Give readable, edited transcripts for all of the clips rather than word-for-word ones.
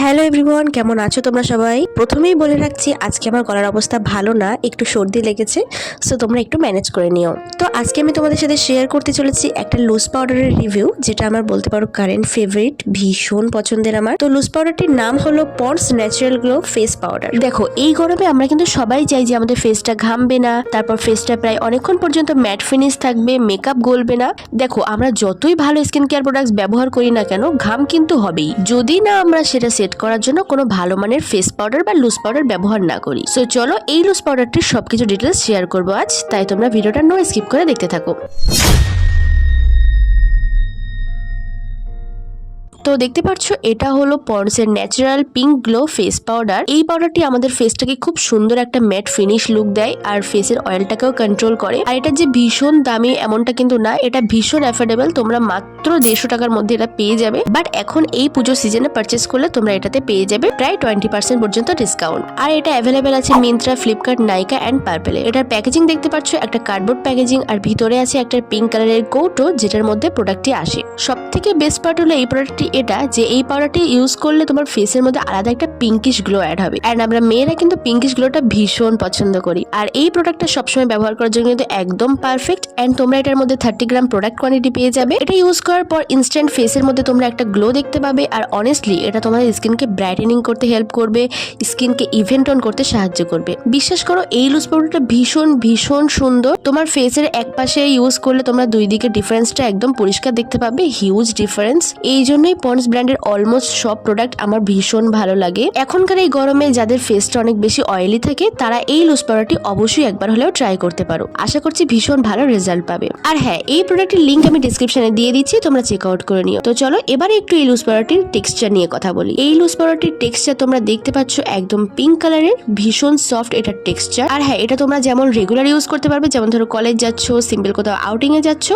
Hello everyone, কেমন আছো তোমরা সবাই? প্রথমেই বলে রাখছি আজকে আমার গলার অবস্থা ভালো না, একটু সর্দি লেগেছে, সো তোমরা একটু ম্যানেজ করে নিও। তো আজকে আমি তোমাদের সাথে শেয়ার করতে চলেছি একটা লুজ পাউডারের রিভিউ, যেটা আমার বলতে পারো কারেন্ট ফেভারিট, ভীষণ পছন্দের আমার। তো লুজ পাউডারটির নাম হলো Pond's natural glow face powder. দেখো, এই গরমে আমরা কিন্তু সবাই চাই যে আমাদের ফেসটা ঘামবে না, তারপর ফেসটা প্রায় অনেকক্ষণ পর্যন্ত ম্যাট ফিনিশ থাকবে, মেকআপ গলবে না। দেখো, আমরা যতই ভালো স্কিন কেয়ার প্রোডাক্টস ব্যবহার করি না কেন, ঘাম কিন্তু হবেই যদি না আমরা সেটা সেট করার জন্য কোনো ভালো মানের ফেস পাউডার বা লুজ পাউডার ব্যবহার না করি। সো চলো এই লুজ পাউডারটির সবকিছু ডিটেলস শেয়ার করবো আজ, তাই তোমরা ভিডিওটা নো স্কিপ করে দেখতে থাকো। তো দেখতে পাচ্ছ, এটা হলো পন্ডস এর natural pink glow face powder. এই পাউডারটি আমাদের ফেসটাকে খুব সুন্দর একটা ম্যাট ফিনিশ লুক দেয় আর ফেসের অয়েলটাকেও কন্ট্রোল করে। আর এটা যে ভীষণ দামি এমনটা কিন্তু না, এটা ভীষণ অ্যাফোর্ডেবল, তোমরা মাত্র 150 টাকার মধ্যে এটা পেয়ে যাবে। বাট এখন এই পুজো সিজনে পারচেস করলে তোমরা এটাতে পেয়ে যাবে প্রায় 20% পর্যন্ত ডিসকাউন্ট। আর এটা অ্যাভেলেবেল আছে মিন্ত্রা, ফ্লিপকার্ট, নাইকা অ্যান্ড পার্পেলে। এটার প্যাকেজিং দেখতে পাচ্ছ, একটা কার্ডবোর্ড প্যাকেজিং, আর ভিতরে আছে একটা পিঙ্ক কালারের কৌটো যেটার মধ্যে প্রোডাক্টটি আসে। সব থেকে বেস্ট পার্ট হলো এই প্রোডাক্টটি এটা যে এই পাউডারটি ইউজ করলে তোমার ফেসের মধ্যে আলাদা একটা পিঙ্কিশ গ্লো অ্যাড হবে। এন্ড আমরা মেয়েরা কিন্তু পিঙ্কিশ গ্লোটা ভীষণ পছন্দ করি, আর এই প্রোডাক্টটা সবসময় ব্যবহার করার জন্য কিন্তু একদম পারফেক্ট। এন্ড তোমরা এটার মধ্যে 30 গ্রাম প্রোডাক্ট কোয়ান্টিটি পেয়ে যাবে। এটা ইউজ করার পর ইনস্ট্যান্ট ফেসের মধ্যে তোমরা একটা গ্লো দেখতে পাবে। আর অনেস্টলি এটা তোমাদের স্কিনকে ব্রাইটেনিং করতে হেল্প করবে, স্কিনকে ইভেন টোন করতে সাহায্য করবে। বিশ্বাস করো, এই লুজ পাউডারটা ভীষণ ভীষণ সুন্দর। তোমার ফেসের এক পাশে ইউজ করলে তোমরা দুই দিকে ডিফারেন্সটা একদম পরিষ্কার দেখতে পাবে, হিউজ ডিফারেন্স। এই জন্যই পন্ডস ব্র্যান্ডের অলমোস্ট সব প্রোডাক্ট আমার ভীষণ ভালো লাগে। এখনকার এই গরমে যাদের ফেসটা অনেক বেশি অয়েলি থাকে, তারা এই লুজ পাউডারটি অবশ্যই একবার হলেও ট্রাই করতে পারো। আশা করছি ভীষণ ভালো রেজাল্ট পাবে। আর হ্যাঁ, এই প্রোডাক্টের লিংক আমি ডিসক্রিপশনে দিয়ে দিচ্ছি, তোমরা চেক আউট করে নিও। তো চলো এবারে একটু এই লুজ পাউডারটির টেক্সচার নিয়ে কথা বলি। এই লুজ পাউডারটির টেক্সচার তোমরা দেখতে পাচ্ছ একদম পিঙ্ক কালারের, ভীষণ সফট এটার টেক্সচার। আর হ্যাঁ, এটা তোমরা যেমন রেগুলার ইউজ করতে পারবে, যেমন ধরো কলেজ যাচ্ছ, সিম্পল কোথাও আউটিং এ যাচ্ছ,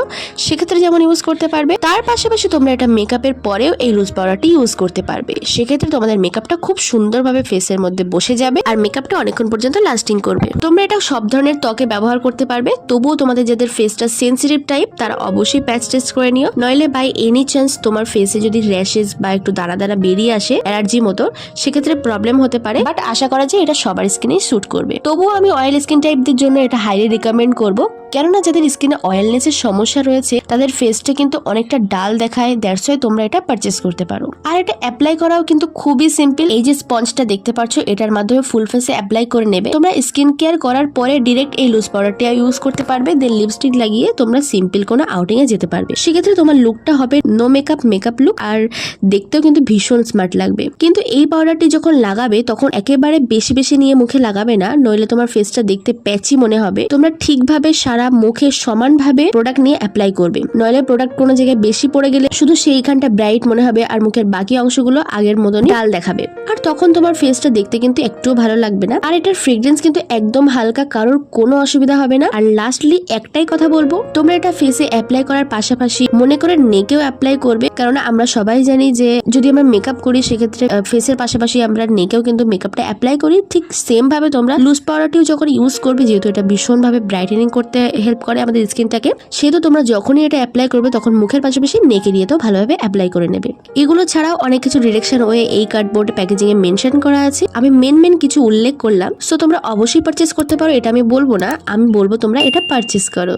সেক্ষেত্রে যেমন ইউজ করতে পারবে। তার পাশাপাশি তোমরা এটা মেকআপের পরেও এই লুজ পাউডারটি ইউজ করতে পারবে। সেক্ষেত্রে তোমাদের মেকআপটা খুব সুন্দরভাবে ফেসের মধ্যে বসে যাবে আর মেকআপটা অনেকক্ষণ পর্যন্ত লাস্টিং করবে। তোমরা এটা সব ধরনের ত্বকে ব্যবহার করতে পারবে। তবুও তোমাদের যাদের ফেসটা সেনসিটিভ টাইপ, তারা অবশ্যই প্যাচ টেস্ট করে নিও। নইলে বাই এনি চান্স তোমার ফেসে যদি র্যাশেস বা একটু দানা দানা বেরিয়ে আসে অ্যালার্জি মতো, সেক্ষেত্রে প্রবলেম হতে পারে। বাট আশা করা যায় এটা সবার স্কিনেই স্যুট করবে। তবুও আমি অয়েল স্কিন টাইপদের জন্য এটা হাইলি রিকমেন্ড করবো, কেননা যাদের স্কিনে অয়েলনেসের সমস্যা রয়েছে তাদের ফেসটা কিন্তু অনেকটা ডাল দেখায়। দ্যাটস ওয়াই তোমরা এটা পারচেস করতে পারো। আর এটা অ্যাপ্লাই করাও কিন্তু খুবই সিম্পল। এই যে স্পঞ্জটা দেখতে পাচ্ছ, এটার মাধ্যমে ফুল ফেসে অ্যাপ্লাই করে নেবে। তোমরা স্কিন কেয়ার করার পরে ডিরেক্ট এই লুজ পাউডারটা ইউজ করতে পারবে। দেন লিপস্টিক লাগিয়ে তোমরা সিম্পল কোনো আউটিং এ যেতে পারবে। সেক্ষেত্রে তোমার লুকটা হবে নো মেকআপ লুক, আর দেখতেও কিন্তু ভীষণ স্মার্ট লাগবে। কিন্তু এই পাউডারটি যখন লাগাবে তখন একেবারে বেশি বেশি নিয়ে মুখে লাগাবে না, নইলে তোমার ফেসটা দেখতে প্যাচি মনে হবে। তোমরা ঠিকভাবে সারা মুখে সমানভাবে প্রোডাক্ট নিয়ে অ্যাপ্লাই করবে, নইলে প্রোডাক্ট কোনো জায়গায় বেশি পড়ে গেলে শুধু সেইখানটা ব্রাইট মনে হবে আর মুখের বাকি অংশগুলো আগের মতনই ডাল দেখাবে। আর তখন তোমার ফেসটা দেখতে কিন্তু একটুও ভালো লাগবে না। আর এটার ফ্রেগ্রেন্স কিন্তু একদম হালকা, কারোর কোনো অসুবিধা হবে না। আর লাস্টলি একটাই কথা বলবো, তোমরা এটা ফেসে অ্যাপ্লাই করার পাশাপাশি মনে করে নেকেও অ্যাপ্লাই করবে, কারণ আমরা সবাই জানি যে যদি আমরা মেকআপ করি সেক্ষেত্রে ফেসের পাশাপাশি আমরা নেকেও কিন্তু মেকআপটা অ্যাপ্লাই করি। ঠিক সেম ভাবে তোমরা লুজ পাউডারটিও যখন ইউজ করবে, যেহেতু এটা ভীষণ ভাবে ব্রাইটেনিং করতে হেল্প করে আমাদের স্কিনটাকে, সেহেতু তোমরা যখনই এটা অ্যাপ্লাই করবে তখন মুখের পাশাপাশি নেক এরিয়াতেও ভালোভাবে অ্যাপ্লাই করে নেবে। এগুলো ছাড়াও অনেক কিছু ডিরেকশন ওয়ে এই কার্ডবোর্ড প্যাকেজিং এ মেনশন করা আছে। আমি মেন কিছু উল্লেখ করলাম, সো তোমরা অবশ্যই পারচেস করতে পারো। এটা আমি বলবো না, আমি বলবো তোমরা এটা পারচেস করো।